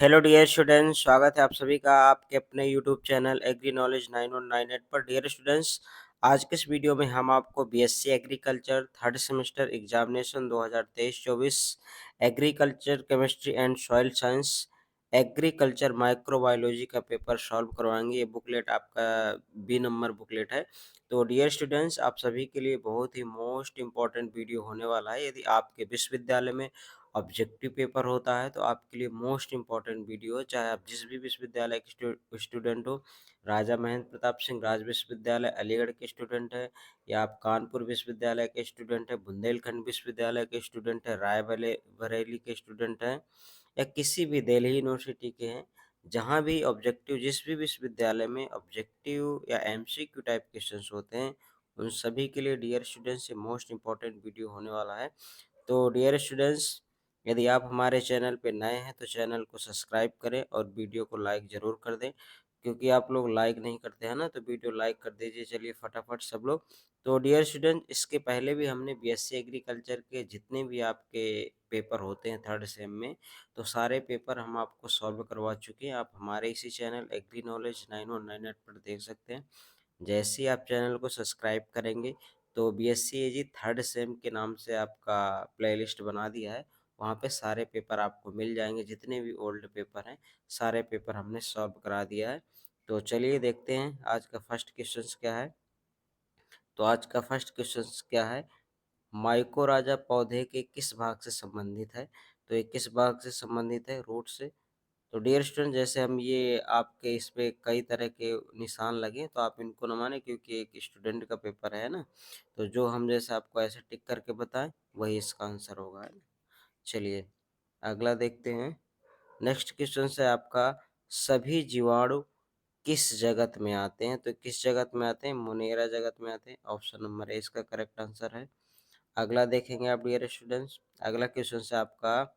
Hello dear students, स्वागत है आप सभी का आपके अपने यूट्यूब चैनल एग्री नॉलेज 9198 पर। डियर स्टूडेंट्स, आज के इस वीडियो में हम आपको BSc agriculture third semester examination 2023-24 agriculture chemistry and soil science agriculture microbiology का पेपर सॉल्व करवाएंगे। ये बुकलेट आपका बी नंबर बुकलेट है। तो डियर स्टूडेंट्स, आप सभी के लिए बहुत ही मोस्ट इम्पॉर्टेंट वीडियो होने वाला है। यदि आपके विश्वविद्यालय में ऑब्जेक्टिव पेपर होता है तो आपके लिए मोस्ट इम्पॉर्टेंट वीडियो है। चाहे आप जिस भी विश्वविद्यालय के स्टूडेंट हो, राजा महेंद्र प्रताप सिंह राज विश्वविद्यालय अलीगढ़ के स्टूडेंट है, या आप कानपुर विश्वविद्यालय के स्टूडेंट है, बुंदेलखंड विश्वविद्यालय के स्टूडेंट है, बरेली के स्टूडेंट हैं, या किसी भी दिल्ली यूनिवर्सिटी के हैं, जहाँ भी ऑब्जेक्टिव जिस भी विश्वविद्यालय में ऑब्जेक्टिव या एमसीक्यू टाइप क्वेश्चंस होते हैं, उन सभी के लिए डियर स्टूडेंट्स ये मोस्ट इम्पॉर्टेंट वीडियो होने वाला है। तो डियर स्टूडेंट्स, यदि आप हमारे चैनल पे नए हैं तो चैनल को सब्सक्राइब करें और वीडियो को लाइक ज़रूर कर दें, क्योंकि आप लोग लाइक नहीं करते हैं ना, तो वीडियो लाइक कर दीजिए। चलिए फटाफट सब लोग। तो डियर स्टूडेंट, इसके पहले भी हमने बीएससी एग्रीकल्चर के जितने भी आपके पेपर होते हैं थर्ड सेम में, तो सारे पेपर हम आपको सॉल्व करवा चुके हैं। आप हमारे इसी चैनल एग्री नॉलेज 9198 पर देख सकते हैं। जैसे ही आप चैनल को सब्सक्राइब करेंगे तो बीएससी एजी थर्ड सेम के नाम से आपका प्लेलिस्ट बना दिया है, वहाँ पे सारे पेपर आपको मिल जाएंगे। जितने भी ओल्ड पेपर हैं सारे पेपर हमने सॉल्व करा दिया है। तो चलिए देखते हैं आज का फर्स्ट क्वेश्चन क्या है। तो आज का फर्स्ट क्वेश्चन क्या है, माइकोराजा पौधे के किस भाग से संबंधित है। तो ये किस भाग से संबंधित है, रूट से। तो डियर स्टूडेंट, जैसे हम ये आपके इस पे कई तरह के निशान लगे तो आप इनको न माने, क्योंकि एक स्टूडेंट का पेपर है ना, तो जो हम जैसे आपको ऐसे टिक करके बताएं वही इसका आंसर होगा, है ना। चलिए अगला देखते हैं। नेक्स्ट क्वेश्चन है आपका, सभी जीवाणु किस जगत में आते हैं। तो किस जगत में आते हैं, मुनेरा जगत में आते हैं। ऑप्शन नंबर ए इसका करेक्ट आंसर है। अगला देखेंगे आप डियर स्टूडेंट्स। अगला क्वेश्चन है आपका,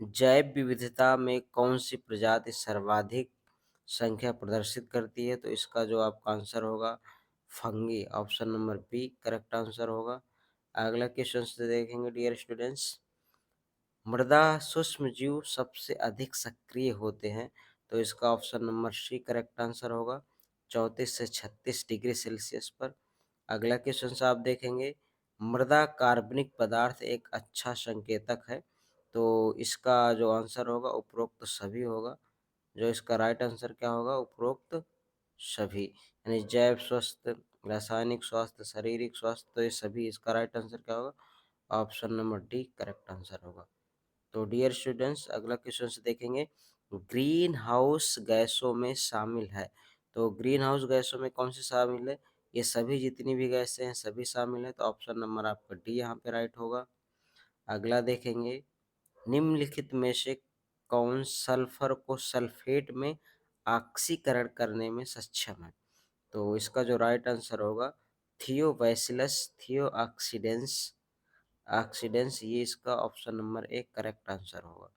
जैव विविधता में कौन सी प्रजाति सर्वाधिक संख्या प्रदर्शित करती है। तो इसका जो आपका आंसर होगा fungi. Option number B correct answer होगा। अगला क्वेश्चन से देखेंगे डियर स्टूडेंट्स, मृदा सूक्ष्म जीव सबसे अधिक सक्रिय होते हैं। तो इसका option number C correct answer होगा, 34 से 36 डिग्री सेल्सियस पर। अगला क्वेश्चन आप देखेंगे, मृदा कार्बनिक पदार्थ एक अच्छा संकेतक है। तो इसका जो आंसर होगा उपरोक्त सभी होगा। जो इसका राइट आंसर क्या होगा, उपरोक्त सभी, यानी जैव स्वास्थ्य, रासायनिक स्वास्थ्य, शारीरिक स्वास्थ्य, तो ये सभी इसका राइट आंसर क्या होगा, option number D correct answer होगा। तो डियर स्टूडेंट्स, अगला क्वेश्चन से देखेंगे, ग्रीन हाउस गैसों में शामिल है। तो ग्रीन हाउस गैसों में कौन सी शामिल है, ये सभी जितनी भी गैसें हैं सभी शामिल है। तो ऑप्शन नंबर आपका डी यहाँ पे राइट होगा। अगला देखेंगे, निम्नलिखित में से कौन सल्फर को सल्फेट में ऑक्सीकरण करने में सक्षम है। तो इसका जो राइट आंसर होगा थियोबैसिलस थियोऑक्सीडेंस ऑक्सीडेंस, ये इसका ऑप्शन नंबर एक करेक्ट आंसर होगा।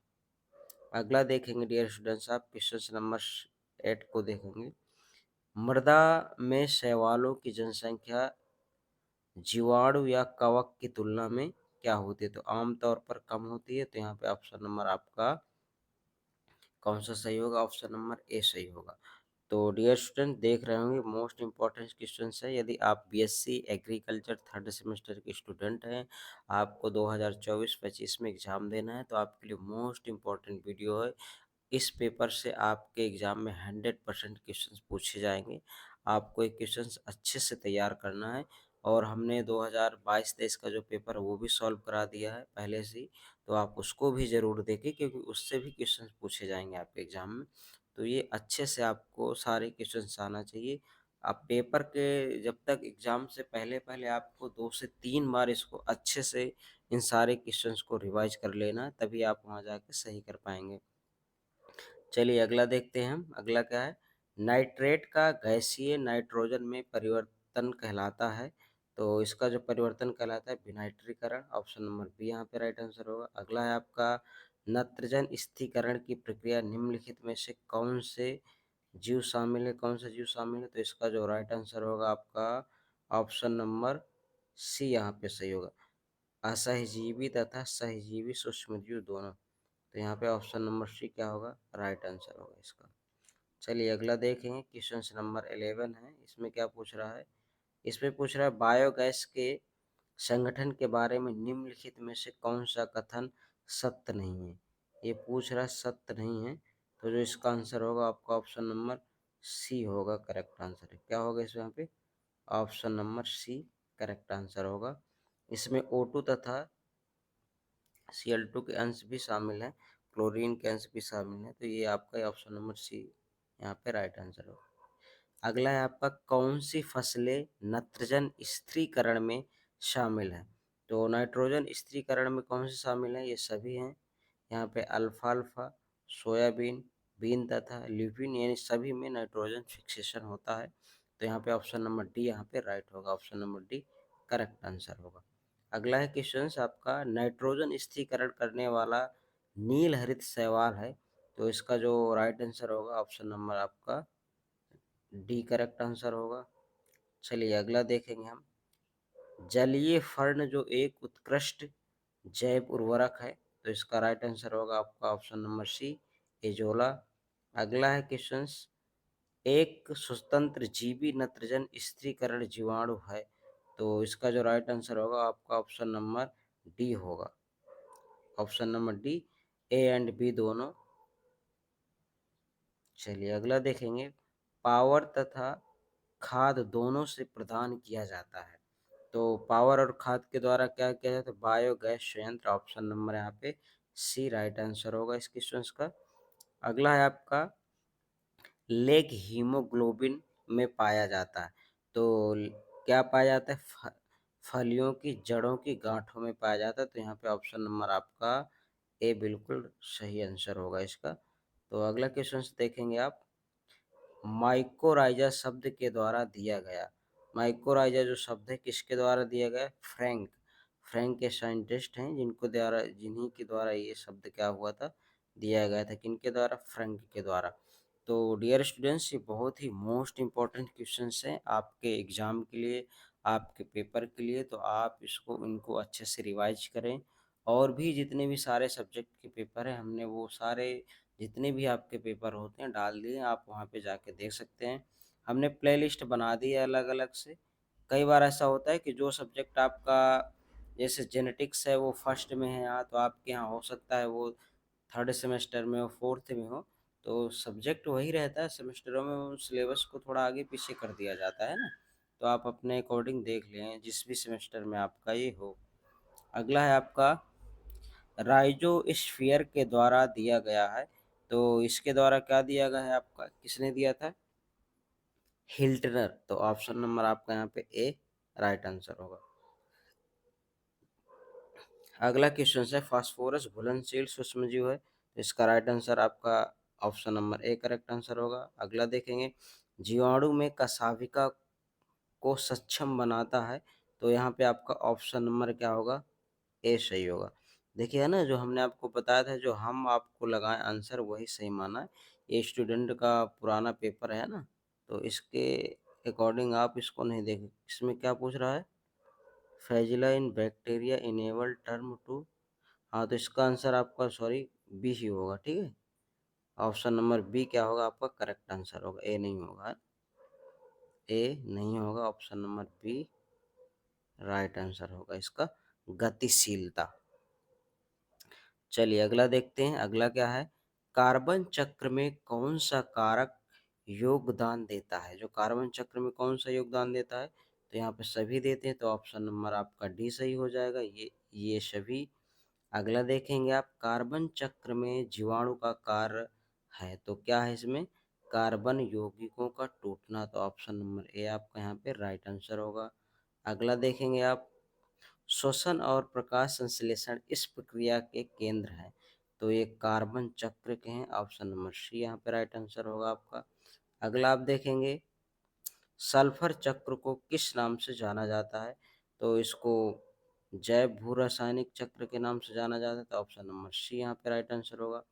अगला देखेंगे डियर स्टूडेंट्स, आप क्वेश्चन नंबर 8 को देखेंगे, मृदा में शैवालों की जनसंख्या जीवाणु या कवक की तुलना में क्या होती है। तो आमतौर पर कम होती है। तो यहाँ पे ऑप्शन नंबर आपका कौन सा सही होगा, ऑप्शन नंबर ए सही होगा। तो डियर स्टूडेंट, देख रहे होंगे मोस्ट इम्पॉर्टेंट क्वेश्चन है। यदि आप बीएससी एग्रीकल्चर थर्ड सेमेस्टर के स्टूडेंट हैं, आपको 2024-25 में एग्जाम देना है, तो आपके लिए मोस्ट इम्पॉर्टेंट वीडियो है। इस पेपर से आपके एग्जाम में 100% क्वेश्चन पूछे जाएंगे। आपको एक क्वेश्चन अच्छे से तैयार करना है। और हमने 2022-23 का जो पेपर है वो भी सॉल्व करा दिया है पहले से ही, तो आप उसको भी ज़रूर देखें, क्योंकि उससे भी क्वेश्चन पूछे जाएंगे आपके एग्जाम में। तो ये अच्छे से आपको सारे क्वेश्चन आना चाहिए। आप पेपर के जब तक एग्ज़ाम से पहले पहले आपको 2 से 3 बार इसको अच्छे से इन सारे क्वेश्चंस को रिवाइज कर लेना, तभी आप वहाँ जाके सही कर पाएंगे। चलिए अगला देखते हैं हम। अगला क्या है, नाइट्रेट का गैसीय नाइट्रोजन में परिवर्तन कहलाता है। तो इसका जो परिवर्तन कहलाता है विनाइट्रीकरण। ऑप्शन नंबर बी यहाँ पे राइट आंसर होगा। अगला है आपका, नत्रजन स्थिरीकरण की प्रक्रिया निम्नलिखित में से कौन से जीव शामिल है, कौन सा जीव शामिल है। तो इसका जो राइट आंसर होगा आपका ऑप्शन नंबर सी यहाँ पे सही होगा, असहजीवी तथा सहजीवी सूक्ष्मजीव दोनों। तो यहाँ पे ऑप्शन नंबर सी क्या होगा, राइट आंसर होगा इसका। चलिए अगला देखेंगे, क्वेश्चन नंबर 11 है। इसमें क्या पूछ रहा है, इसमें पूछ रहा है बायोगैस के संगठन के बारे में निम्नलिखित में से कौन सा कथन सत्य नहीं है। ये पूछ रहा है सत्य नहीं है, तो जो इसका आंसर होगा आपका ऑप्शन नंबर सी होगा, करेक्ट आंसर है। क्या होगा इसमें, यहाँ पे option number C correct answer होगा। इसमें O2 तथा Cl2 के अंश भी शामिल हैं, क्लोरीन के अंश भी शामिल हैं, तो ये आपका ऑप्शन नंबर सी यहाँ पे राइट आंसर होगा। अगला है आपका, कौन सी फसलें नाइट्रोजन स्थिरीकरण में शामिल हैं। तो नाइट्रोजन स्थिरीकरण में कौन से शामिल हैं, ये सभी हैं। यहाँ पे अल्फाल्फा, सोयाबीन, बीन तथा ल्यूपिन, यानी सभी में नाइट्रोजन फिक्सेशन होता है। तो यहाँ पे ऑप्शन नंबर डी यहाँ पे राइट होगा, option number D correct answer होगा। अगला है क्वेश्चन आपका, नाइट्रोजन स्थिरीकरण करने वाला नील हरित शैवाल है। तो इसका जो राइट आंसर होगा ऑप्शन नंबर आपका डी करेक्ट आंसर होगा। चलिए अगला देखेंगे हम, जलीय फर्ण जो एक उत्कृष्ट जैव उर्वरक है। तो इसका राइट आंसर होगा आपका ऑप्शन नंबर सी, एजोला। अगला है क्वेश्चन, एक स्वतंत्र जीवी नाइट्रोजन स्थिरीकरण जीवाणु है। तो इसका जो राइट आंसर होगा आपका ऑप्शन नंबर डी होगा, option number D, A and B दोनों। चलिए अगला देखेंगे, पावर तथा खाद दोनों से प्रदान किया जाता है। तो पावर और खाद के द्वारा क्या किया जाता है, बायोगैस संयंत्र, ऑप्शन नंबर यहाँ पे सी राइट आंसर होगा इस क्वेश्चन का। अगला है आपका, लेग हीमोग्लोबिन में पाया जाता है। तो क्या पाया जाता है, फलियों की जड़ों की गांठों में पाया जाता है। तो यहाँ पे ऑप्शन नंबर आपका ए बिल्कुल सही आंसर होगा इसका। तो अगला क्वेश्चन देखेंगे आप, माइकोराइजा शब्द के द्वारा दिया गया, माइकोराइजा जो शब्द है किसके द्वारा दिया गया, फ्रैंक, फ्रैंक के साइंटिस्ट हैं जिन्हीं के द्वारा ये शब्द क्या हुआ था, दिया गया था, किनके द्वारा, फ्रैंक के द्वारा। तो डियर स्टूडेंट्स, ये बहुत ही मोस्ट इम्पॉर्टेंट क्वेश्चंस हैं आपके एग्ज़ाम के लिए, आपके पेपर के लिए। तो आप इनको अच्छे से रिवाइज करें, और भी जितने भी सारे सब्जेक्ट के पेपर हैं हमने वो सारे जितने भी आपके पेपर होते हैं डाल दिए, आप वहाँ पे जाके देख सकते हैं। हमने प्लेलिस्ट बना दी है अलग अलग से। कई बार ऐसा होता है कि जो सब्जेक्ट आपका जैसे जेनेटिक्स है वो फर्स्ट में है यहाँ, तो आपके यहाँ हो सकता है वो थर्ड सेमेस्टर में हो, फोर्थ में हो। तो सब्जेक्ट वही रहता है, सेमेस्टरों में सिलेबस को थोड़ा आगे पीछे कर दिया जाता है ना। तो आप अपने अकॉर्डिंग देख लें जिस भी सेमेस्टर में आपका ये हो। अगला है आपका, राइजोस्फीयर के द्वारा दिया गया है। तो इसके द्वारा क्या दिया गया है आपका, किसने दिया था, हिल्टनर। तो ऑप्शन नंबर आपका यहाँ पे ए राइट आंसर होगा। अगला क्वेश्चन है, फास्फोरस घुलनशील सूक्ष्मजीव है। तो इसका राइट आंसर आपका option number A correct answer होगा। अगला देखेंगे, जीवाणु में कशाभिका को सक्षम बनाता है। तो यहाँ पे आपका ऑप्शन नंबर क्या होगा, ए सही होगा। देखिए है ना, जो हमने आपको बताया था, जो हम आपको लगाए आंसर वही सही माना है। ये स्टूडेंट का पुराना पेपर है ना, तो इसके अकॉर्डिंग आप इसको नहीं देखें। इसमें क्या पूछ रहा है, flagella in bacteria enable term to, हाँ तो इसका आंसर आपका सॉरी बी ही होगा, ठीक है। ऑप्शन नंबर बी क्या होगा आपका करेक्ट आंसर होगा, ए नहीं होगा, ए नहीं होगा, option number B right answer होगा इसका, गतिशीलता। चलिए अगला देखते हैं, अगला क्या है, कार्बन चक्र में कौन सा कारक योगदान देता है। जो कार्बन चक्र में कौन सा योगदान देता है, तो यहाँ पे सभी देते हैं, तो ऑप्शन नंबर आपका डी सही हो जाएगा, ये सभी। अगला देखेंगे आप, कार्बन चक्र में जीवाणु का कार्य है। तो क्या है इसमें, कार्बन यौगिकों का टूटना। तो ऑप्शन नंबर ए आपका यहाँ पे राइट आंसर होगा। अगला देखेंगे आप, श्वसन और प्रकाश संश्लेषण इस प्रक्रिया के केंद्र हैं। तो ये कार्बन चक्र के हैं, ऑप्शन नंबर सी यहाँ पे राइट आंसर होगा आपका। अगला आप देखेंगे, सल्फर चक्र को किस नाम से जाना जाता है। तो इसको जैव भू रासायनिक चक्र के नाम से जाना जाता है। तो ऑप्शन नंबर सी यहाँ पे राइट आंसर होगा।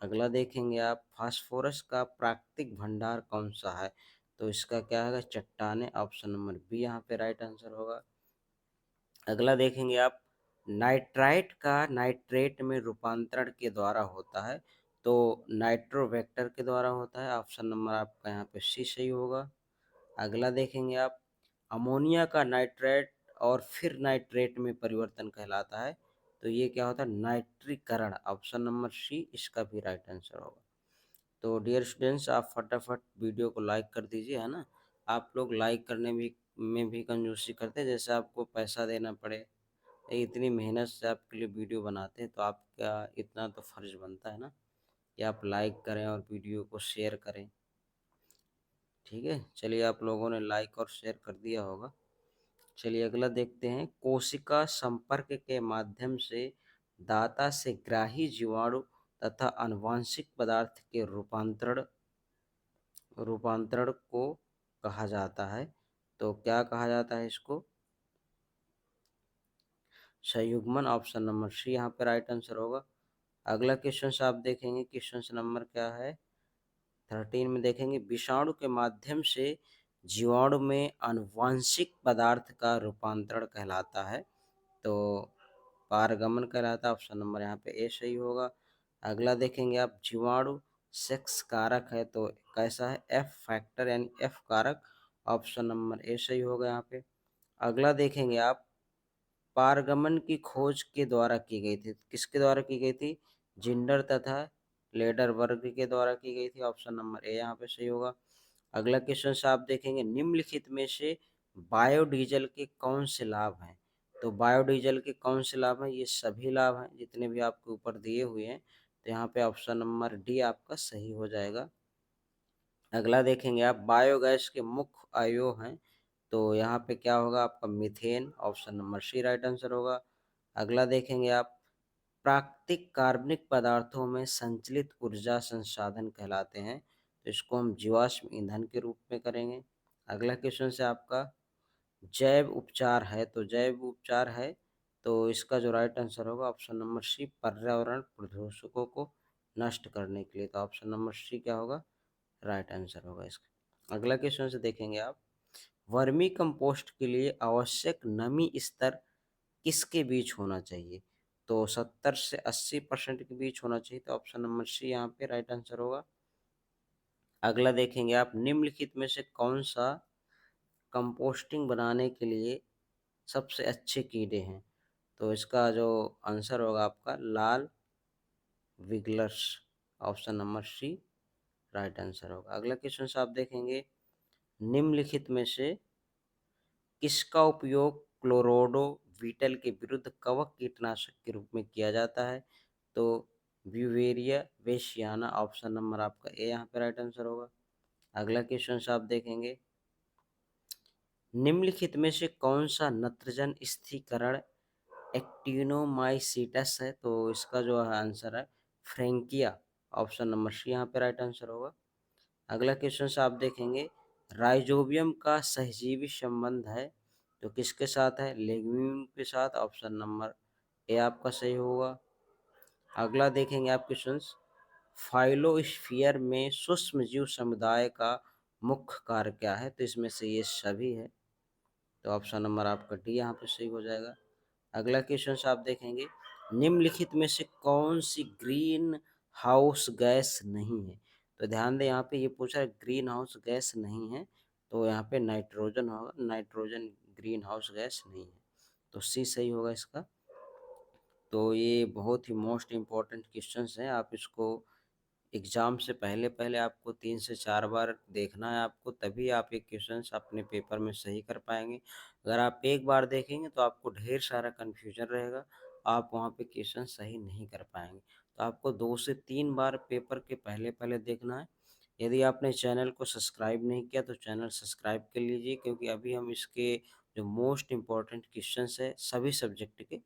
अगला देखेंगे आप, फास्फोरस का प्राकृतिक भंडार कौन सा है। तो इसका क्या है, चट्टाने, ऑप्शन नंबर बी यहाँ पे राइट आंसर होगा। अगला देखेंगे आप, नाइट्राइट का नाइट्रेट में रूपांतरण के द्वारा होता है, तो नाइट्रोवेक्टर के द्वारा होता है। ऑप्शन नंबर आपका यहाँ पे सी सही होगा। अगला देखेंगे आप, अमोनिया का नाइट्रेट और फिर नाइट्रेट में परिवर्तन कहलाता है, तो ये क्या होता है, नाइट्रीकरण। ऑप्शन नंबर सी इसका भी राइट आंसर होगा। तो डियर स्टूडेंट्स, आप फटाफट वीडियो को लाइक कर दीजिए, है ना। आप लोग लाइक करने में भी कंजूसी करते हैं, जैसे आपको पैसा देना पड़े। इतनी मेहनत से आपके लिए वीडियो बनाते हैं, तो आपका इतना तो फर्ज बनता है ना कि आप लाइक करें और वीडियो को शेयर करें। ठीक है, चलिए आप लोगों ने लाइक और शेयर कर दिया होगा। चलिए अगला देखते हैं, कोशिका संपर्क के माध्यम से दाता से ग्राही जीवाणु तथा आनुवांशिक पदार्थ के रूपांतरण रूपांतरण को कहा जाता है। तो क्या कहा जाता है इसको, संयुग्मन। ऑप्शन नंबर सी यहाँ पे राइट आंसर होगा। अगला क्वेश्चन आप देखेंगे, क्वेश्चन नंबर क्या है, 13 में देखेंगे, विषाणु के माध्यम से जीवाणु में आनुवांशिक पदार्थ का रूपांतरण कहलाता है, तो पारगमन कहलाता है। ऑप्शन नंबर यहाँ पे ए सही होगा। अगला देखेंगे आप, जीवाणु सेक्स कारक है, तो कैसा है, एफ फैक्टर यानी एफ कारक। ऑप्शन नंबर ए सही होगा यहाँ पे। अगला देखेंगे आप, पारगमन की खोज के द्वारा की गई थी, किसके द्वारा की गई थी, जिंडर तथा लेडर वर्ग के द्वारा की गई थी। ऑप्शन नंबर ए यहाँ पे सही होगा। अगला क्वेश्चन से आप देखेंगे, निम्नलिखित में से बायोडीजल के कौन से लाभ हैं। तो बायोडीजल के कौन से लाभ हैं, ये सभी लाभ हैं जितने भी आपके ऊपर दिए हुए हैं, तो यहाँ पे ऑप्शन नंबर डी आपका सही हो जाएगा। अगला देखेंगे आप, बायोगैस के मुख्य अवयव हैं, तो यहाँ पे क्या होगा आपका, methane. Option number C right answer होगा। अगला देखेंगे आप, प्राकृतिक कार्बनिक पदार्थों में संचलित ऊर्जा संसाधन कहलाते हैं, तो इसको हम जीवाश्म ईंधन के रूप में करेंगे। अगला क्वेश्चन से आपका, जैव उपचार है, तो जैव उपचार है, तो इसका जो राइट आंसर होगा ऑप्शन नंबर सी, पर्यावरण प्रदूषकों को नष्ट करने के लिए, तो ऑप्शन नंबर सी क्या होगा, राइट आंसर होगा इसका। अगला क्वेश्चन से देखेंगे आप, वर्मी कंपोस्ट के लिए आवश्यक नमी स्तर किसके बीच होना चाहिए, तो 70 से 80% के बीच होना चाहिए, तो ऑप्शन नंबर सी यहाँ पे राइट आंसर होगा। अगला देखेंगे आप, निम्नलिखित में से कौन सा कंपोस्टिंग बनाने के लिए सबसे अच्छे कीड़े हैं, तो इसका जो आंसर होगा आपका, लाल wigglers. Option number C right answer होगा। अगला क्वेश्चन से आप देखेंगे, निम्नलिखित में से किसका उपयोग क्लोरोडो बीटल के विरुद्ध कवक कीटनाशक के रूप में किया जाता है, तो ब्यूवेरिया बेसियाना। ऑप्शन नंबर आपका ए यहाँ पे राइट आंसर होगा। अगला क्वेश्चन आप देखेंगे, निम्नलिखित में से कौन सा नत्रजन स्थिरीकरण एक्टिनोमाइसीटस है, तो इसका जो आंसर है, फ्रेंकिया। ऑप्शन नंबर सी यहाँ पे राइट आंसर होगा। अगला क्वेश्चन आप देखेंगे, राइजोबियम का सहजीवी संबंध है, तो किसके साथ है, लेग्यूम के साथ। ऑप्शन नंबर ए आपका सही होगा। अगला देखेंगे आप क्वेश्चन, फाइलोस्फीयर में सूक्ष्म जीव समुदाय का मुख्य कार्य क्या है, तो इसमें से ये सभी है, तो ऑप्शन नंबर आपका डी यहाँ पे सही हो जाएगा। अगला क्वेश्चन आप देखेंगे, निम्नलिखित में से कौन सी ग्रीन हाउस गैस नहीं है, तो ध्यान दें यहाँ पे ये पूछा है ग्रीन हाउस गैस नहीं है, तो यहाँ पे नाइट्रोजन होगा, नाइट्रोजन ग्रीन हाउस गैस नहीं है, तो सी सही होगा इसका। तो ये बहुत ही मोस्ट इम्पॉर्टेंट क्वेश्चंस हैं, आप इसको एग्ज़ाम से पहले पहले आपको 3 से 4 बार देखना है आपको, तभी आप ये क्वेश्चंस अपने पेपर में सही कर पाएंगे। अगर आप एक बार देखेंगे तो आपको ढेर सारा कन्फ्यूजन रहेगा, आप वहाँ पे क्वेश्चन सही नहीं कर पाएंगे, तो आपको 2 से 3 बार पेपर के पहले पहले देखना है। यदि आपने चैनल को सब्सक्राइब नहीं किया तो चैनल सब्सक्राइब कर लीजिए, क्योंकि अभी हम इसके जो मोस्ट इम्पॉर्टेंट क्वेश्चंस है सभी सब्जेक्ट के,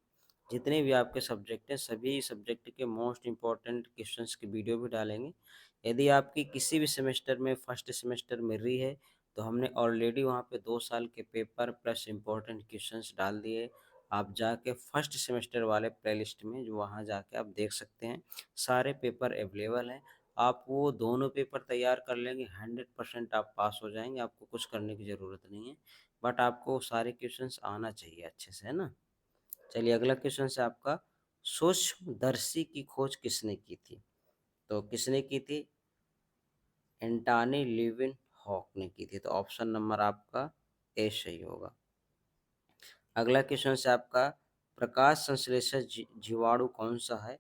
जितने भी आपके सब्जेक्ट हैं सभी सब्जेक्ट के मोस्ट इम्पॉर्टेंट क्वेश्चंस की वीडियो भी डालेंगे। यदि आपकी किसी भी सेमेस्टर में फर्स्ट सेमेस्टर में रही है, तो हमने ऑलरेडी वहाँ पे 2 साल के पेपर प्लस इम्पोर्टेंट क्वेश्चंस डाल दिए। आप जाके फर्स्ट सेमेस्टर वाले प्लेलिस्ट में जो वहाँ जाके आप देख सकते हैं, सारे पेपर अवेलेबल हैं। आप वो दोनों पेपर तैयार कर लेंगे, 100% आप पास हो जाएंगे, आपको कुछ करने की ज़रूरत नहीं है, बट आपको सारे क्वेश्चंस आना चाहिए अच्छे से, है ना। चलिए अगला क्वेश्चन से आपका, सूक्ष्मदर्शी की खोज किसने की थी? तो किसने की थी? एंटनी ल्यूविन हॉक ने की थी। तो ऑप्शन नंबर आपका ए सही होगा। अगला क्वेश्चन से आपका, प्रकाश संश्लेषण जीवाणु कौन सा है?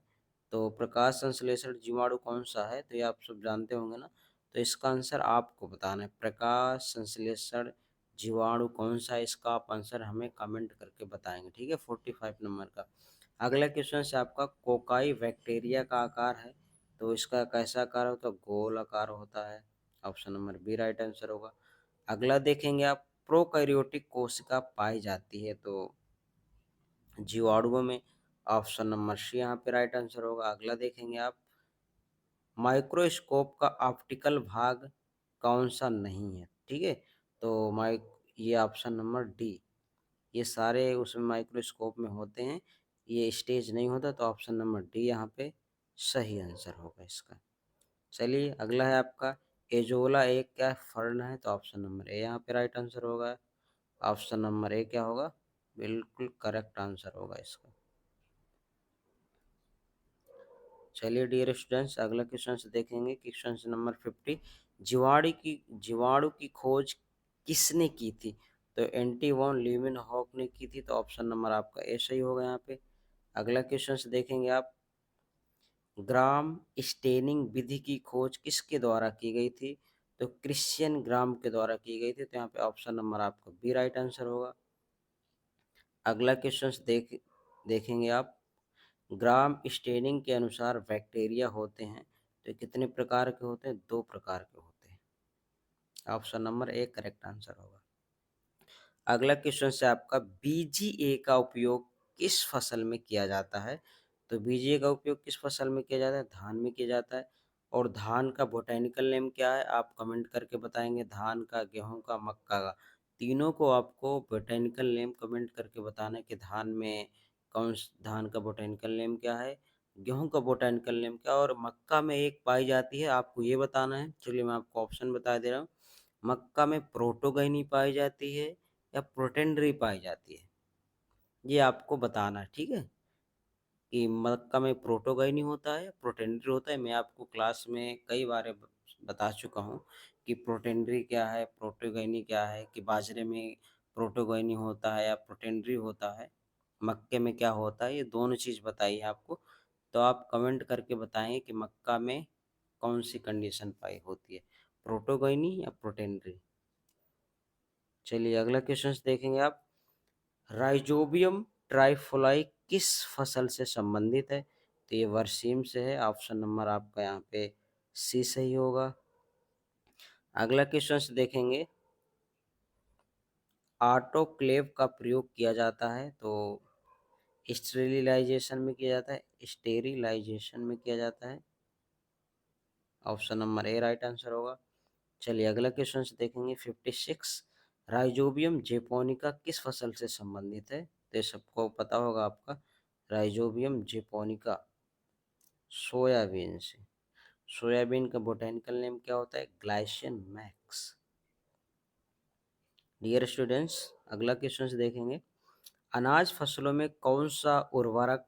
तो प्रकाश संश्लेषण जीवाणु कौन सा है, तो ये आप सब जानते होंगे ना। तो इसका आंसर आपको बताना है, प्रकाश संश्लेषण जीवाणु कौन सा है। इसका आप आंसर हमें कमेंट करके बताएंगे, ठीक है, 45 नंबर का। अगला क्वेश्चन से आपका, कोकाई बैक्टीरिया का आकार है, तो इसका कैसा आकार होता है? गोल आकार होता है। Option number B right answer होगा। अगला देखेंगे आप, प्रोकैरियोटिक कोशिका पाई जाती है तो जीवाणुओं में। ऑप्शन नंबर सी यहाँ पे राइट आंसर होगा। अगला देखेंगे आप, माइक्रोस्कोप का ऑप्टिकल भाग कौन सा नहीं है, ठीक है। तो माइक ये ऑप्शन नंबर डी, ये सारे उसमें माइक्रोस्कोप में होते हैं, ये स्टेज नहीं होता, तो ऑप्शन नंबर डी यहाँ पे सही आंसर होगा इसका। चलिए अगला है आपका, एजोला एक क्या फर्न है? तो ऑप्शन नंबर ए यहाँ पे राइट आंसर होगा। ऑप्शन नंबर ए क्या होगा? बिल्कुल करेक्ट आंसर होगा इसका। चलिए डियर स्टूडेंट्स, अगला क्वेश्चन से देखेंगे, क्वेश्चन नंबर 50, जीवाणु की खोज किसने की थी? तो एंटी वॉन ल्यूविन हॉक ने की थी। तो ऑप्शन नंबर आपका ए सही होगा यहाँ पे। अगला क्वेश्चन से देखेंगे आप, ग्राम स्टेनिंग विधि की खोज किसके द्वारा की गई थी? तो क्रिश्चियन ग्राम के द्वारा की गई थी। तो यहाँ पे ऑप्शन नंबर आपका बी राइट आंसर होगा। अगला क्वेश्चन देखेंगे आप, ग्राम स्टेनिंग के अनुसार बैक्टीरिया होते हैं, तो कितने प्रकार के होते हैं? 2 प्रकार के होते हैं। Option number A correct answer होगा। अगला क्वेश्चन से आपका, बीजीए का उपयोग किस फसल में किया जाता है? तो बीजीए का उपयोग किस फसल में किया जाता है? धान में किया जाता है। और धान का बोटेनिकल नेम क्या है? आप कमेंट करके बताएंगे, धान का, गेहूं का, मक्का का, तीनों को आपको बोटेनिकल नेम कमेंट करके बताना है कि धान का बोटेनिकल नेम क्या है, गेहूं का बोटेनिकल नेम क्या है, और मक्का में एक पाई जाती है, आपको ये बताना है। चलिए मैं आपको ऑप्शन बता दे रहा हूँ। मक्का में प्रोटोगैनी पाई जाती है या प्रोटेंडरी पाई जाती है, ये आपको बताना है, ठीक है। कि मक्का में प्रोटोगैनी होता है, प्रोटेंडरी होता है। मैं आपको क्लास में कई बार बता चुका हूँ कि प्रोटेंडरी क्या है, प्रोटोगैनी क्या है, कि बाजरे में प्रोटोगैनी होता है या प्रोटेंडरी होता है, मक्के में क्या होता है, ये दोनों चीज़ बताइए आपको। तो आप कमेंट करके बताएं कि मक्का में कौन सी कंडीशन पाई होती है, प्रोटोगैनी या प्रोटेंडरी। चलिए अगला क्वेश्चन देखेंगे आप, राइजोबियम ट्राइफोलाई किस फसल से संबंधित है? तो ये बरसीम से है। ऑप्शन नंबर आपका यहाँ पे सी सही होगा। अगला क्वेश्चन देखेंगे, ऑटोक्लेव का प्रयोग किया जाता है, तो स्टेरिलाइजेशन में किया जाता है, स्टेरिलाइजेशन में किया जाता है। Option number A right answer होगा। चलिए अगला क्वेश्चन देखेंगे, 56, राइजोबियम जेपोनिका किस फसल से संबंधित है? तो ये सबको पता होगा आपका, राइजोबियम जेपोनिका सोयाबीन से। सोयाबीन का बोटेनिकल नेम क्या होता है? Glycine max. डियर स्टूडेंट्स, अगला क्वेश्चन देखेंगे, अनाज फसलों में कौन सा उर्वरक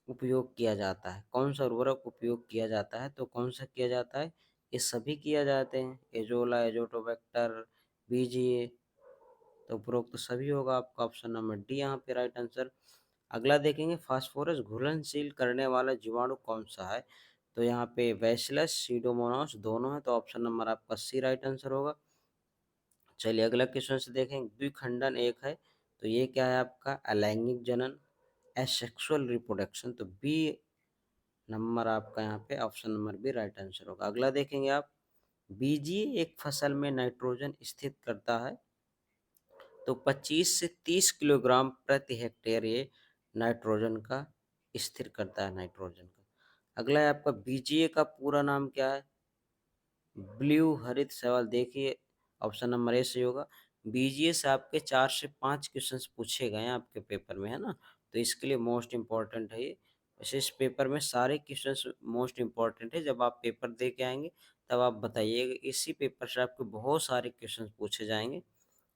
उपयोग किया जाता है? कौन सा उर्वरक उपयोग किया जाता है? तो कौन सा किया जाता है? ये सभी किया जाते हैं, एजोला, एजोटोबैक्टर, बीजीए, तो उपरोक्त तो सभी होगा आपका। ऑप्शन नंबर डी यहाँ पे राइट आंसर। अगला देखेंगे, फास्फोरस घुलनशील करने वाला जीवाणु कौन सा है? तो यहाँ पे बैसिलस, सीडोमोनास दोनों है, तो ऑप्शन नंबर आपका सी राइट आंसर होगा। चलिए अगला क्वेश्चन से देखें, द्विखंडन एक है, तो ये क्या है आपका? अलैंगिक जनन, एसेक्सुअल रिप्रोडक्शन, तो बी नंबर आपका यहाँ पे option number B right answer होगा। अगला देखेंगे आप, बीजीए एक फसल में नाइट्रोजन स्थित करता है, तो 25 से 30 किलोग्राम प्रति हेक्टेयर ये नाइट्रोजन का स्थिर करता है, नाइट्रोजन का। अगला है आपका, बीजीए का पूरा नाम क्या है? ब्लू हरित सवाल देखिए, ऑप्शन नंबर ए सही होगा। बीजीए से आपके 4 से 5 क्वेश्चंस पूछे गए हैं आपके पेपर में, है ना, तो इसके लिए मोस्ट इम्पॉर्टेंट है ये। वैसे इस पेपर में सारे क्वेश्चंस मोस्ट इम्पॉर्टेंट है, जब आप पेपर दे के आएंगे तब आप बताइएगा, इसी पेपर से आपके बहुत सारे क्वेश्चंस पूछे जाएंगे।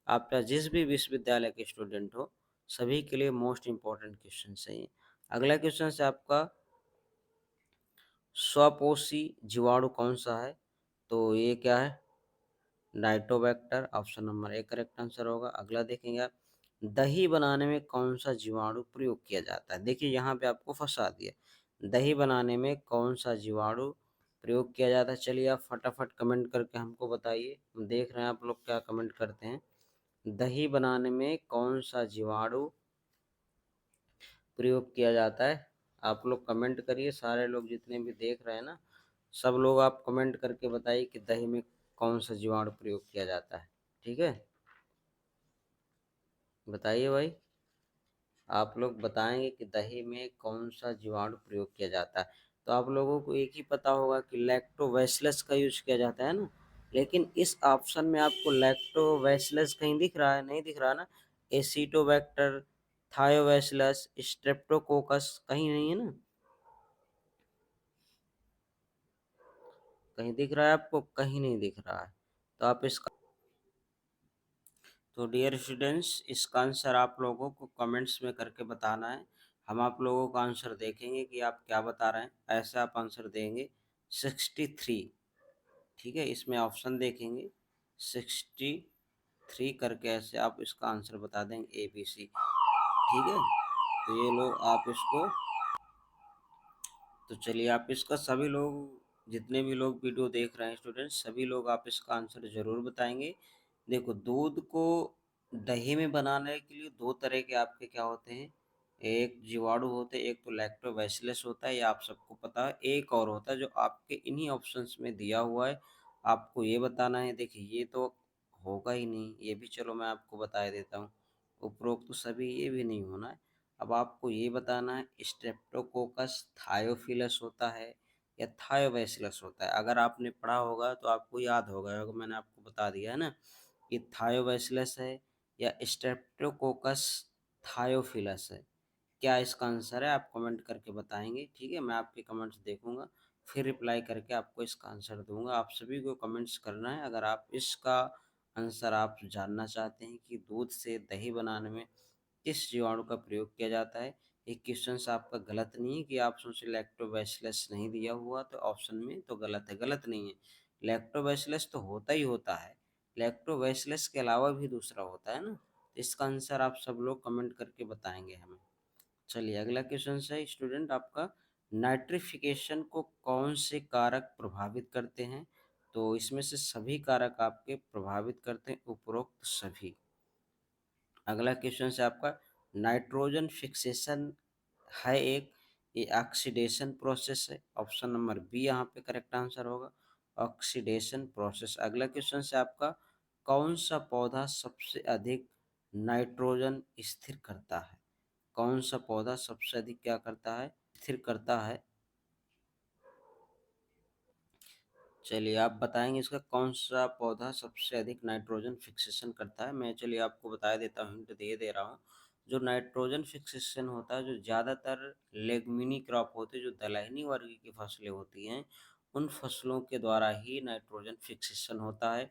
आप जिस भी विश्वविद्यालय के स्टूडेंट हो, सभी के लिए मोस्ट इम्पोर्टेंट क्वेश्चन है ये। अगला क्वेश्चन है आपका, स्वपोषी जीवाणु कौन सा है? तो ये क्या है? Nitrobacter, option number A correct answer होगा। अगला देखेंगे आप, दही बनाने में कौन सा जीवाणु प्रयोग किया जाता है? देखिए यहाँ पे आपको फंसा दिया, दही बनाने में कौन सा जीवाणु प्रयोग किया जाता है? चलिए आप फटाफट कमेंट करके हमको बताइए, हम देख रहे हैं आप लोग क्या कमेंट करते हैं। दही बनाने में कौन सा जीवाणु प्रयोग किया जाता है? आप लोग कमेंट करिए, सारे लोग जितने भी देख रहे हैं ना, सब लोग आप कमेंट करके बताइए कि दही में कौन सा जीवाणु प्रयोग किया जाता है। ठीक है, बताइए भाई, आप लोग बताएंगे कि दही में कौन सा जीवाणु प्रयोग किया जाता है। तो आप लोगों को एक ही पता होगा कि लैक्टोबैसिलस का यूज किया जाता है ना, लेकिन इस ऑप्शन में आपको लैक्टोबैसिलस कहीं दिख रहा है? नहीं दिख रहा ना। एसिटोबैक्टर, थायोबैसिलस, स्ट्रेप्टोकोकस कहीं नहीं है ना, कहीं दिख रहा है आपको? कहीं नहीं दिख रहा है। तो आप इसका, तो डियर स्टूडेंट्स, इसका आंसर आप लोगों को कमेंट्स में करके बताना है। हम आप लोगों का आंसर देखेंगे कि आप क्या बता रहे हैं, ऐसे आप आंसर देंगे 63। ठीक है, इसमें ऑप्शन देखेंगे 63 करके, ऐसे आप इसका आंसर बता देंगे ABC। ठीक है, तो ये लो आप इसको, तो चलिए आप इसका सभी लोग, जितने भी लोग वीडियो देख रहे हैं स्टूडेंट्स, सभी लोग आप इसका आंसर ज़रूर बताएंगे। देखो, दूध को दही में बनाने के लिए दो तरह के आपके क्या होते हैं, एक जीवाणु होते हैं, एक तो लैक्टोबैसिलस होता है, ये आप सबको पता है। एक और होता है जो आपके इन्हीं ऑप्शंस में दिया हुआ है, आपको ये बताना है। देखिए ये तो होगा ही नहीं, ये भी चलो मैं आपको बता देता हूँ, उपरोक्त तो सभी, ये भी नहीं होना है। अब आपको ये बताना है, स्ट्रेप्टोकोकस थायोफिलस होता है या थायोबैसिलस होता है? अगर आपने पढ़ा होगा तो आपको याद होगा, अगर मैंने आपको बता दिया है ना कि थायोबैसिलस है या स्ट्रेप्टोकोकस थायोफिलस है, क्या इसका आंसर है? आप कमेंट करके बताएंगे। ठीक है, मैं आपके कमेंट्स देखूंगा, फिर रिप्लाई करके आपको इसका आंसर दूंगा। आप सभी को कमेंट्स करना है अगर आप इसका आंसर आप जानना चाहते हैं कि दूध से दही बनाने में किस जीवाणु का प्रयोग किया जाता है। ये क्वेश्चन आपका गलत नहीं है कि आप सोचे लैक्टोबैसिलस नहीं दिया हुआ तो ऑप्शन में तो गलत है, गलत नहीं है। लैक्टोबैसिलस तो होता ही होता है, लैक्टोबैसिलस के अलावा भी दूसरा होता है ना। तो इसका आंसर आप सब लोग कमेंट करके बताएंगे हमें। चलिए अगला क्वेश्चन है स्टूडेंट आपका, नाइट्रिफिकेशन को कौन से कारक प्रभावित करते हैं? तो इसमें से सभी कारक आपके प्रभावित करते हैं, उपरोक्त सभी। अगला क्वेश्चन है आपका, नाइट्रोजन फिक्सेशन है एक, ये ऑक्सीडेशन प्रोसेस है, ऑप्शन नंबर बी यहाँ पे करेक्ट आंसर होगा, ऑक्सीडेशन प्रोसेस। अगला क्वेश्चन है आपका, कौन सा पौधा सबसे अधिक नाइट्रोजन स्थिर करता है? कौन सा पौधा सबसे अधिक क्या करता है, स्थिर करता है? चलिए आप बताएंगे इसका, कौन सा पौधा सबसे अधिक नाइट्रोजन फिक्सेशन करता है? मैं चलिए आपको बता देता हूँ, हिंट दे रहा हूँ। जो नाइट्रोजन फिक्सेशन होता है, जो ज़्यादातर लेगमिनी क्रॉप होते हैं, जो दलहनी वर्ग की फसलें होती हैं, उन फसलों के द्वारा ही नाइट्रोजन फिक्सेशन होता है।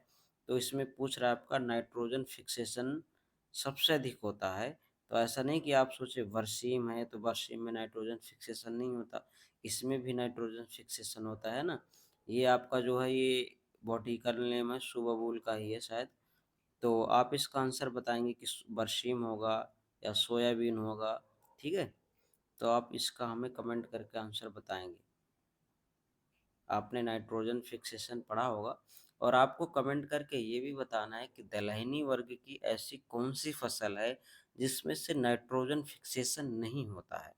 तो इसमें पूछ रहा है आपका, नाइट्रोजन फिक्सेशन सबसे अधिक होता है। तो ऐसा नहीं कि आप सोचे बरसीम है तो बरसीम में नाइट्रोजन फिक्सेशन नहीं होता, इसमें भी नाइट्रोजन फिक्सेशन होता है ना। ये आपका जो है ये बॉटिकल नेम है, सुबबूल का ही है शायद। तो आप इसका आंसर बताएंगे कि बरसीम होगा या सोयाबीन होगा। ठीक है, तो आप इसका हमें कमेंट करके आंसर बताएंगे। आपने नाइट्रोजन फिक्सेशन पढ़ा होगा, और आपको कमेंट करके ये भी बताना है कि दलहनी वर्ग की ऐसी कौन सी फसल है जिसमें से नाइट्रोजन फिक्सेशन नहीं होता है,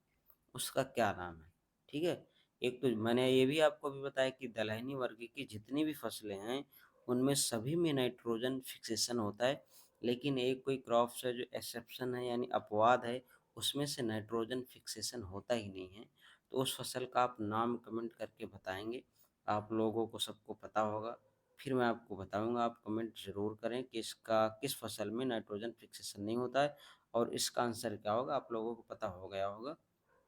उसका क्या नाम है। ठीक है, एक तो मैंने ये भी आपको भी बताया कि दलहनी वर्ग की जितनी भी फसलें हैं उनमें सभी में नाइट्रोजन फिक्सेशन होता है, लेकिन एक कोई क्रॉप्स है जो एक्सेप्शन है यानी अपवाद है, उसमें से नाइट्रोजन फिक्सेशन होता ही नहीं है। तो उस फसल का आप नाम कमेंट करके बताएंगे, आप लोगों को सबको पता होगा, फिर मैं आपको बताऊंगा। आप कमेंट ज़रूर करें कि इसका किस फसल में नाइट्रोजन फिक्सेशन नहीं होता है, और इसका आंसर क्या होगा, आप लोगों को पता हो गया होगा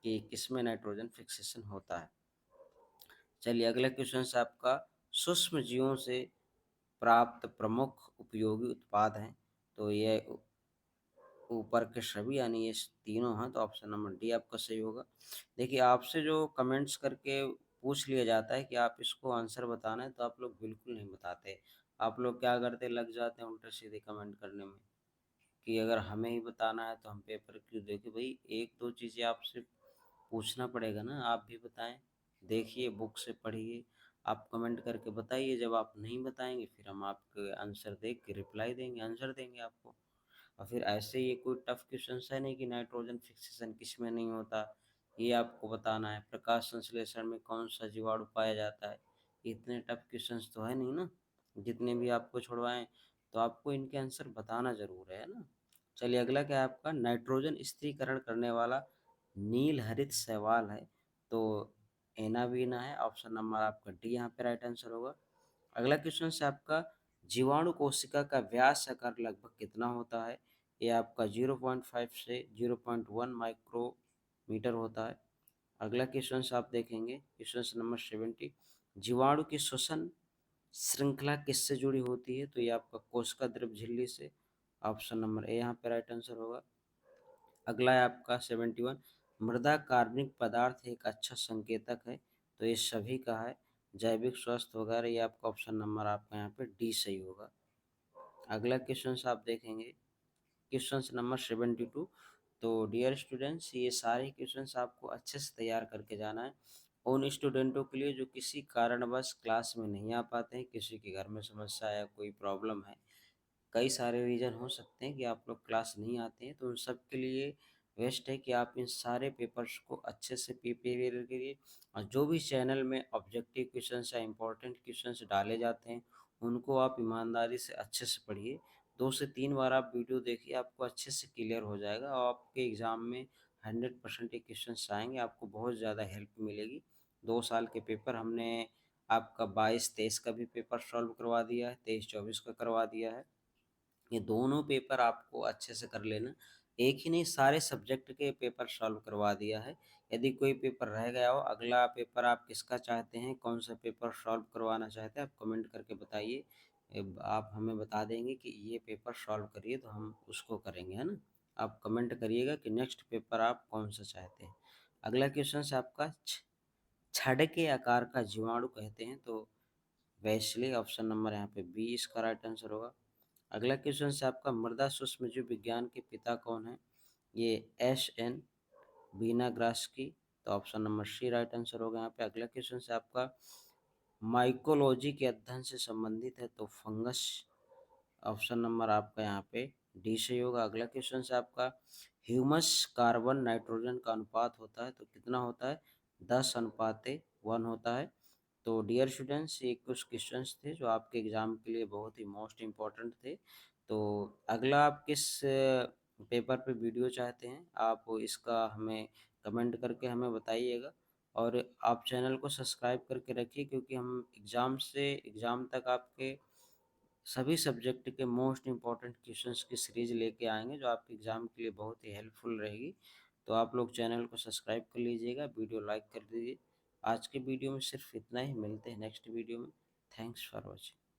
कि किसमें नाइट्रोजन फिक्सेशन होता है। चलिए अगला क्वेश्चन है आपका, सूक्ष्म जीवों से प्राप्त प्रमुख उपयोगी उत्पाद हैं। तो ये ऊपर के सभी यानी ये तीनों हैं, तो ऑप्शन नंबर डी आपका सही होगा। देखिए आपसे जो कमेंट्स करके पूछ लिया जाता है कि आप इसको आंसर बताना है, तो आप लोग बिल्कुल नहीं बताते। आप लोग क्या करते, लग जाते हैं उल्टे सीधे कमेंट करने में कि अगर हमें ही बताना है तो हम पेपर क्यों देखें। भाई एक दो चीज़ें आपसे पूछना पड़ेगा ना, आप भी बताएं। देखिए बुक से पढ़िए, आप कमेंट करके बताइए। जब आप नहीं बताएंगे फिर हम आपके आंसर देख के रिप्लाई देंगे, आंसर देंगे आपको। और फिर ऐसे ये कोई टफ क्वेश्चन है नहीं कि नाइट्रोजन फिक्सेशन किस में नहीं होता, ये आपको बताना है। प्रकाश संश्लेषण में कौन सा जीवाणु पाया जाता है, इतने टफ क्वेश्चंस तो है नहीं ना। जितने भी आपको छुड़वाएं तो आपको इनके आंसर बताना जरूर है ना। चलिए अगला क्या है आपका, नाइट्रोजन स्थिरीकरण करने वाला नील हरित शैवाल है, तो एनावीना है। ऑप्शन नंबर आपका डी यहाँ पे राइट आंसर होगा। अगला क्वेश्चन है आपका, जीवाणु कोशिका का व्यास आकार लगभग कितना होता है। ये आपका 0.5 से 0.1 माइक्रोमीटर होता है। अगला क्वेश्चन आप देखेंगे, क्वेश्चन नंबर 70, जीवाणु की श्वसन श्रृंखला किससे जुड़ी होती है। तो ये आपका कोशिका द्रव झिल्ली से। ऑप्शन नंबर ए यहाँ पे राइट आंसर होगा। अगला है आपका 71, मृदा कार्बनिक पदार्थ एक अच्छा संकेतक है। तो ये सभी का है, जैविक स्वास्थ्य वगैरह। ये आपका ऑप्शन नंबर आपका यहाँ पे डी सही होगा। अगला क्वेश्चन आप देखेंगे, क्वेश्चन नंबर 72, तो डियर स्टूडेंट्स ये सारे क्वेश्चंस आपको अच्छे से तैयार करके जाना है उन स्टूडेंटों के लिए जो किसी कारणवश क्लास में नहीं आ पाते हैं, किसी के घर में समस्या या कोई प्रॉब्लम है। कई सारे रीज़न हो सकते हैं कि आप लोग क्लास नहीं आते हैं, तो उन सब के लिए बेस्ट है कि आप इन सारे पेपर्स को अच्छे से प्रिपेयर करिए। और जो भी चैनल में ऑब्जेक्टिव क्वेश्चंस या इंपॉर्टेंट क्वेश्चंस डाले जाते हैं उनको आप ईमानदारी से अच्छे से पढ़िए। 2 से 3 बार आप वीडियो देखिए, आपको अच्छे से क्लियर हो जाएगा और आपके एग्ज़ाम में 100% ये क्वेश्चंस आएंगे, आपको बहुत ज़्यादा हेल्प मिलेगी। 2 साल के पेपर हमने आपका 22-23 का भी पेपर सॉल्व करवा दिया है, 23-24 का करवा दिया है। ये दोनों पेपर आपको अच्छे से कर लेना, एक ही नहीं सारे सब्जेक्ट के पेपर सॉल्व करवा दिया है। यदि कोई पेपर रह गया हो, अगला पेपर आप किसका चाहते हैं, कौन सा पेपर सॉल्व करवाना चाहते हैं, आप कमेंट करके बताइए। आप हमें बता देंगे कि ये पेपर सॉल्व करिए तो हम उसको करेंगे, है ना। आप कमेंट करिएगा कि नेक्स्ट पेपर आप कौन सा चाहते हैं। अगला क्वेश्चन है आपका, छड़ के आकार का जीवाणु कहते हैं, तो वैशली ऑप्शन नंबर यहाँ पे बी इसका राइट आंसर होगा। अगला क्वेश्चन है आपका, मृदा सूक्ष्मजीव विज्ञान के पिता कौन है। ये एस.एन. बीनाग्रास्की, तो option number C right answer होगा यहाँ पे। अगला क्वेश्चन है आपका, माइकोलॉजी के अध्ययन से संबंधित है, तो फंगस। ऑप्शन नंबर आपका यहाँ पे डी सही होगा। अगला क्वेश्चन है आपका, ह्यूमस कार्बन नाइट्रोजन का अनुपात होता है, तो कितना होता है, 10:1 होता है। तो डियर स्टूडेंट्स ये कुछ क्वेश्चंस थे जो आपके एग्ज़ाम के लिए बहुत ही मोस्ट इम्पोर्टेंट थे। तो अगला आप किस पेपर पे वीडियो चाहते हैं, आप इसका हमें कमेंट करके हमें बताइएगा। और आप चैनल को सब्सक्राइब करके रखिए, क्योंकि हम एग्ज़ाम से एग्ज़ाम तक आपके सभी सब्जेक्ट के मोस्ट इम्पॉर्टेंट क्वेश्चंस की सीरीज लेके आएंगे, जो आपके एग्ज़ाम के लिए बहुत ही हेल्पफुल रहेगी। तो आप लोग चैनल को सब्सक्राइब कर लीजिएगा, वीडियो लाइक कर दीजिए। आज के वीडियो में सिर्फ इतना ही, मिलते हैं नेक्स्ट वीडियो में। Thanks for watching.